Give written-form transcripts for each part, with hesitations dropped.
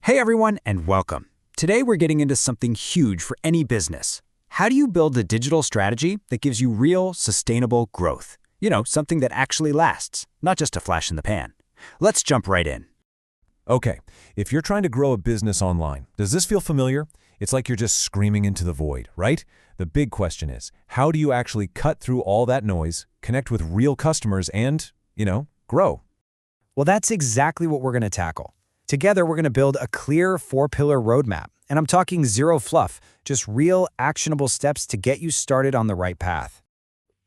Hey everyone, and welcome. Today we're getting into something huge for any business. How do you build a digital strategy that gives you real, sustainable growth? Something that actually lasts, not just a flash in the pan. Let's jump right in. Okay, if you're trying to grow a business online, does this feel familiar? It's like you're just screaming into the void, right? The big question is, how do you actually cut through all that noise, connect with real customers, and, grow? Well, that's exactly what we're going to tackle. Together, we're going to build a clear four-pillar roadmap. And I'm talking zero fluff, just real, actionable steps to get you started on the right path.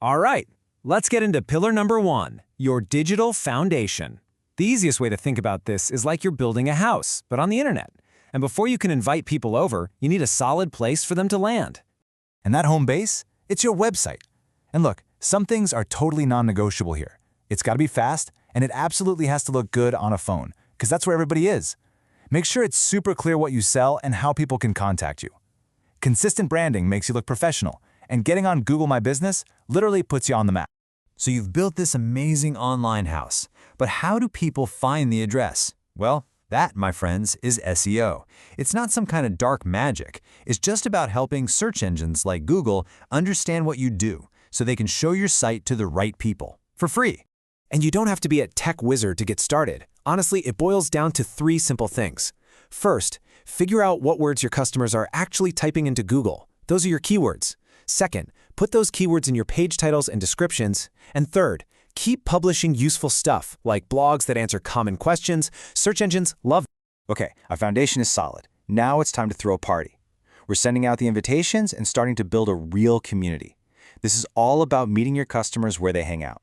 All right, let's get into pillar number 1, your digital foundation. The easiest way to think about this is like you're building a house, but on the internet. And before you can invite people over, you need a solid place for them to land. And that home base? It's your website. And look, some things are totally non-negotiable here. It's got to be fast, and it absolutely has to look good on a phone, because that's where everybody is. Make sure it's super clear what you sell and how people can contact you. Consistent branding makes you look professional, and getting on Google My Business literally puts you on the map. So you've built this amazing online house, but how do people find the address? Well, that, my friends, is SEO. It's not some kind of dark magic. It's just about helping search engines like Google understand what you do so they can show your site to the right people for free. And you don't have to be a tech wizard to get started. Honestly, it boils down to 3 simple things. First, figure out what words your customers are actually typing into Google. Those are your keywords. Second, put those keywords in your page titles and descriptions. And third, keep publishing useful stuff, like blogs that answer common questions. Search engines love. Okay, our foundation is solid. Now it's time to throw a party. We're sending out the invitations and starting to build a real community. This is all about meeting your customers where they hang out.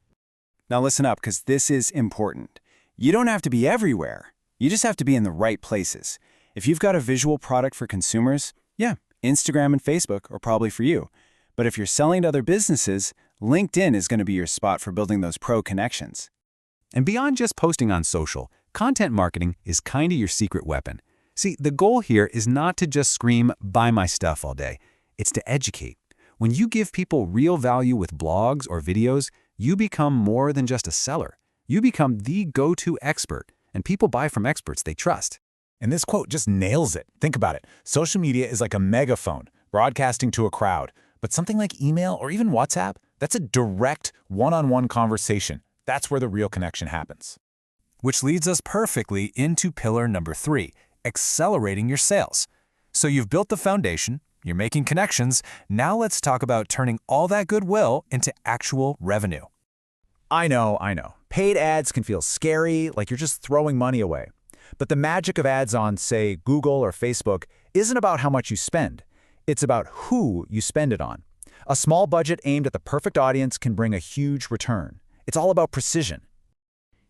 Now listen up, because this is important. You don't have to be everywhere. You just have to be in the right places. If you've got a visual product for consumers, yeah, Instagram and Facebook are probably for you. But if you're selling to other businesses, LinkedIn is going to be your spot for building those pro connections. And beyond just posting on social, content marketing is kind of your secret weapon. See, the goal here is not to just scream, "Buy my stuff" all day. It's to educate. When you give people real value with blogs or videos, you become more than just a seller. You become the go-to expert, and people buy from experts they trust. And this quote just nails it. Think about it. Social media is like a megaphone, broadcasting to a crowd. But something like email or even WhatsApp, that's a direct one-on-one conversation. That's where the real connection happens. Which leads us perfectly into pillar number 3, accelerating your sales. So you've built the foundation, you're making connections, now let's talk about turning all that goodwill into actual revenue. I know. Paid ads can feel scary, like you're just throwing money away. But the magic of ads on, say, Google or Facebook isn't about how much you spend. It's about who you spend it on. A small budget aimed at the perfect audience can bring a huge return. It's all about precision.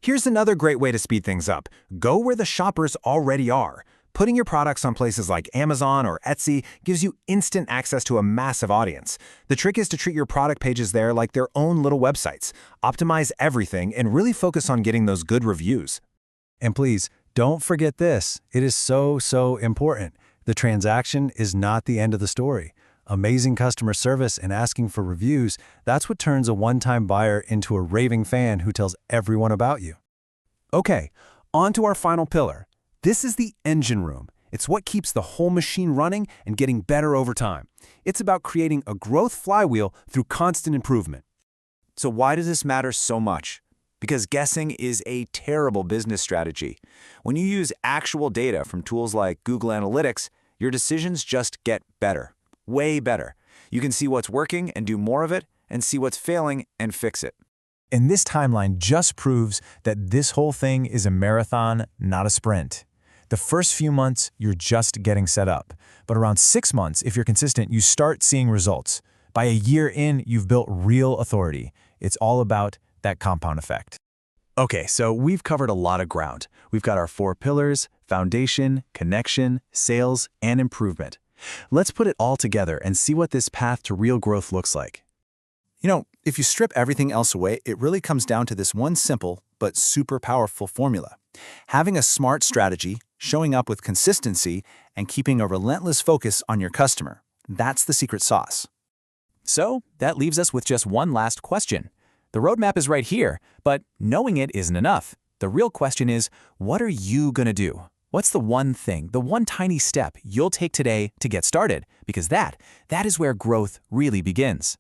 Here's another great way to speed things up. Go where the shoppers already are. Putting your products on places like Amazon or Etsy gives you instant access to a massive audience. The trick is to treat your product pages there like their own little websites. Optimize everything and really focus on getting those good reviews. And please, don't forget this. It is so important. The transaction is not the end of the story. Amazing customer service and asking for reviews, that's what turns a one-time buyer into a raving fan who tells everyone about you. Okay, on to our final pillar. This is the engine room. It's what keeps the whole machine running and getting better over time. It's about creating a growth flywheel through constant improvement. So why does this matter so much? Because guessing is a terrible business strategy. When you use actual data from tools like Google Analytics, your decisions just get better, way better. You can see what's working and do more of it, and see what's failing and fix it. And this timeline just proves that this whole thing is a marathon, not a sprint. The first few months, you're just getting set up. But around 6 months, if you're consistent, you start seeing results. By a year in, you've built real authority. It's all about that compound effect. Okay, so we've covered a lot of ground. We've got our 4 pillars: foundation, connection, sales, and improvement. Let's put it all together and see what this path to real growth looks like. If you strip everything else away, it really comes down to this one simple but super powerful formula. Having a smart strategy, showing up with consistency, and keeping a relentless focus on your customer. That's the secret sauce. So that leaves us with just one last question. The roadmap is right here, but knowing it isn't enough. The real question is, what are you going to do? What's the one thing, the one tiny step you'll take today to get started? Because that is where growth really begins.